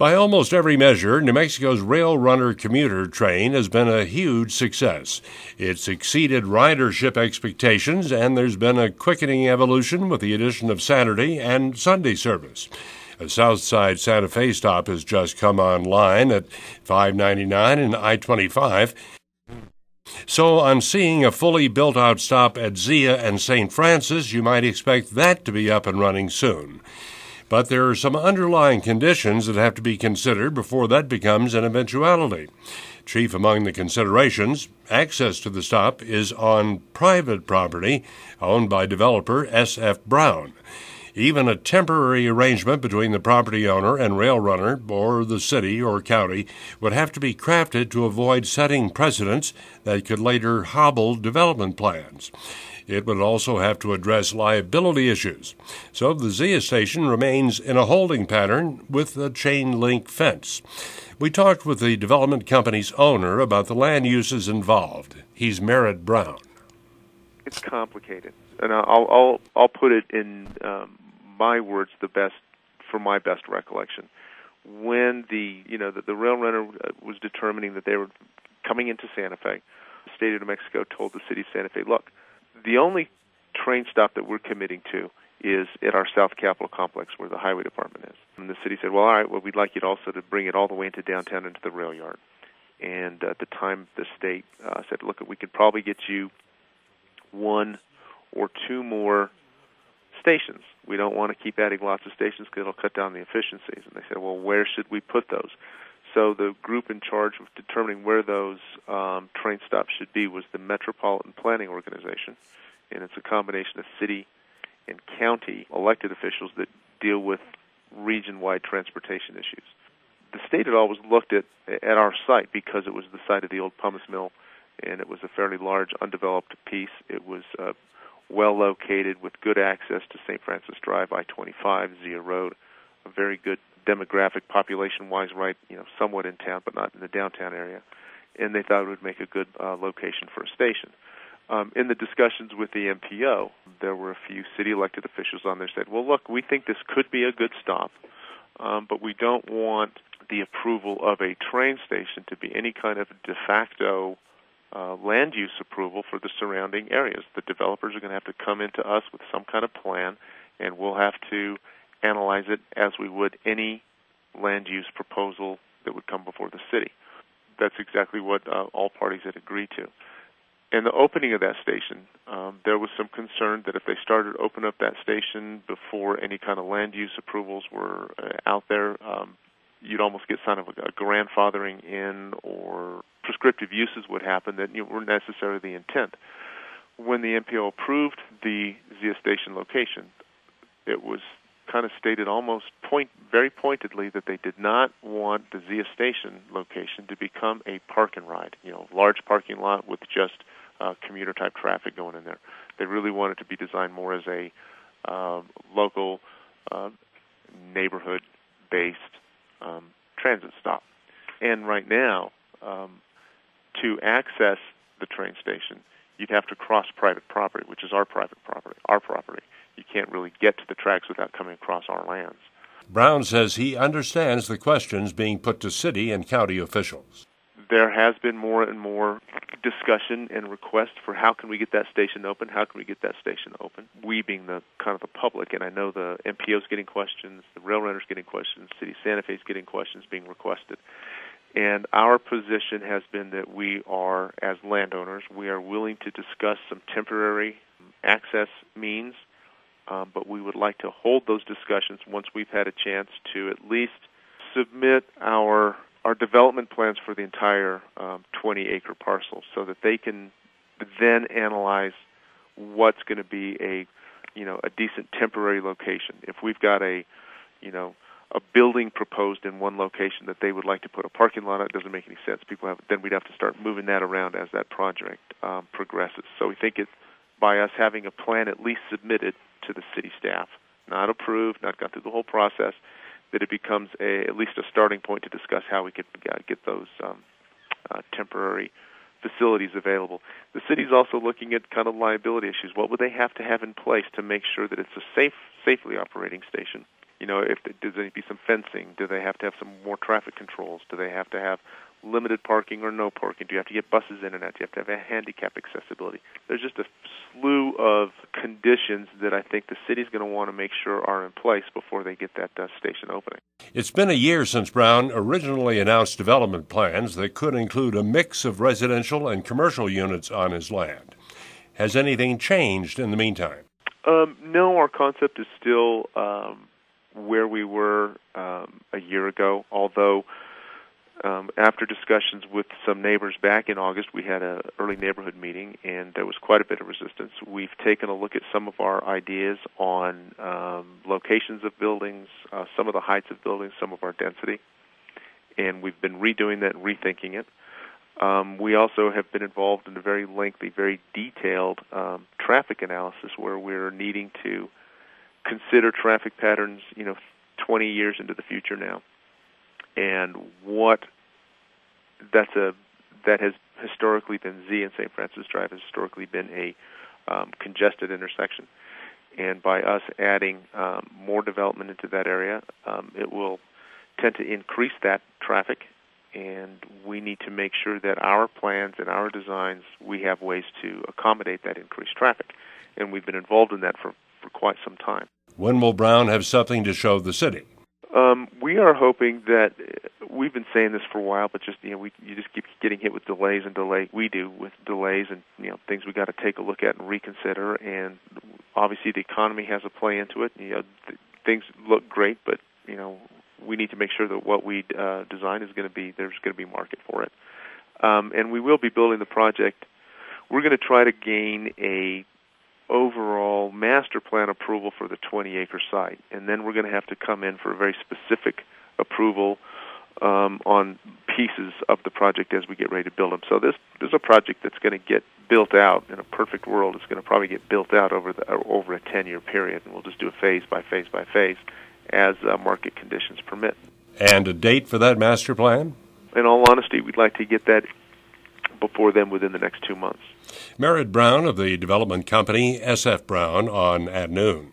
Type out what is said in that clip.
By almost every measure, New Mexico's Rail Runner commuter train has been a huge success. It's exceeded ridership expectations, and there's been a quickening evolution with the addition of Saturday and Sunday service. A Southside Santa Fe stop has just come online at 599 and I-25. So on seeing a fully built-out stop at Zia and St. Francis, you might expect that to be up and running soon. But there are some underlying conditions that have to be considered before that becomes an eventuality. Chief among the considerations, access to the stop is on private property owned by developer S.F. Brown. Even a temporary arrangement between the property owner and rail runner, or the city or county, would have to be crafted to avoid setting precedents that could later hobble development plans. It would also have to address liability issues. So the Zia station remains in a holding pattern with a chain-link fence. We talked with the development company's owner about the land uses involved. He's Merritt Brown. It's complicated, and I'll put it in my words, from my best recollection. When the rail runner was determining that they were coming into Santa Fe, the state of New Mexico told the city of Santa Fe, look, the only train stop that we're committing to is at our South Capitol complex where the highway department is. And the city said, well, all right, well, we'd like you to also to bring it all the way into downtown into the rail yard. And at the time, the state said, look, we could probably get you one or two more stations. We don't want to keep adding lots of stations because it'll cut down the efficiencies. And they said, well, where should we put those? So the group in charge of determining where those train stops should be was the Metropolitan Planning Organization, and it's a combination of city and county elected officials that deal with region-wide transportation issues. The state had always looked at our site because it was the site of the old pumice mill, and it was a fairly large undeveloped piece. It was well located with good access to St. Francis Drive, I-25, Zia Road, a very good demographic, population-wise, right, somewhat in town, but not in the downtown area. And they thought it would make a good location for a station. In the discussions with the MPO, there were a few city elected officials on there said, well, look, we think this could be a good stop, but we don't want the approval of a train station to be any kind of de facto land use approval for the surrounding areas. The developers are going to have to come into us with some kind of plan, and we'll have to analyze it as we would any land use proposal that would come before the city. That's exactly what all parties had agreed to. And the opening of that station, there was some concern that if they started to open up that station before any kind of land use approvals were out there, you'd almost get kind of a grandfathering in, or prescriptive uses would happen that weren't necessarily the intent. When the MPO approved the Zia station location, it was kind of stated almost very pointedly that they did not want the Zia station location to become a park and ride, large parking lot with just commuter type traffic going in there. They really wanted to be designed more as a local neighborhood based transit stop. And right now, to access the train station, you'd have to cross private property, which is our private property, our property. You can't really get to the tracks without coming across our lands. Brown says he understands the questions being put to city and county officials. There has been more and more discussion and request for how can we get that station open, how can we get that station open, we being the kind of the public. And I know the MPO's getting questions, the rail runners getting questions, City of Santa Fe's getting questions being requested. And our position has been that we are, as landowners, we are willing to discuss some temporary access means, but we would like to hold those discussions once we've had a chance to at least submit our development plans for the entire 20-acre parcel, so that they can then analyze what's going to be a decent temporary location. If we've got a building proposed in one location that they would like to put a parking lot on, it doesn't make any sense. Then we'd have to start moving that around as that project progresses. So we think it's by us having a plan at least submitted to the city staff, not approved, not gone through the whole process, that it becomes at least a starting point to discuss how we could get those temporary facilities available. The city's also looking at kind of liability issues. What would they have to have in place to make sure that it's a safely operating station? if does there need to be some fencing? Do they have to have some more traffic controls? Do they have to have limited parking or no parking? Do you have to get buses in and out? Do you have to have a handicap accessibility? There's just a slew of conditions that I think the city's going to want to make sure are in place before they get that station opening. It's been a year since Brown originally announced development plans that could include a mix of residential and commercial units on his land. Has anything changed in the meantime? No, our concept is still where we were a year ago, although after discussions with some neighbors back in August, we had an early neighborhood meeting, and there was quite a bit of resistance. We've taken a look at some of our ideas on locations of buildings, some of the heights of buildings, some of our density, and we've been redoing that and rethinking it. We also have been involved in a very lengthy, very detailed traffic analysis where we're needing to consider traffic patterns, 20 years into the future now. And that has historically been, Zia and St. Francis Drive has historically been a congested intersection. And by us adding more development into that area, it will tend to increase that traffic. And we need to make sure that our plans and our designs, we have ways to accommodate that increased traffic. And we've been involved in that for quite some time. When will Brown have something to show the city? We are hoping that, we've been saying this for a while, but just, you just keep getting hit with delays and we do with delays and, things we got to take a look at and reconsider. And obviously the economy has a play into it. Things look great, but, we need to make sure that what we design is going to be, there's going to be market for it. And we will be building the project. We're going to try to gain a overall master plan approval for the 20-acre site, and then we're going to have to come in for a very specific approval on pieces of the project as we get ready to build them. So this is a project that's going to get built out in a perfect world. It's going to probably get built out over a 10-year period, and we'll just do it phase by phase by phase as market conditions permit. And a date for that master plan? In all honesty, we'd like to get that before then within the next 2 months. Zia Rd Brown of the development company SF Brown on At Noon.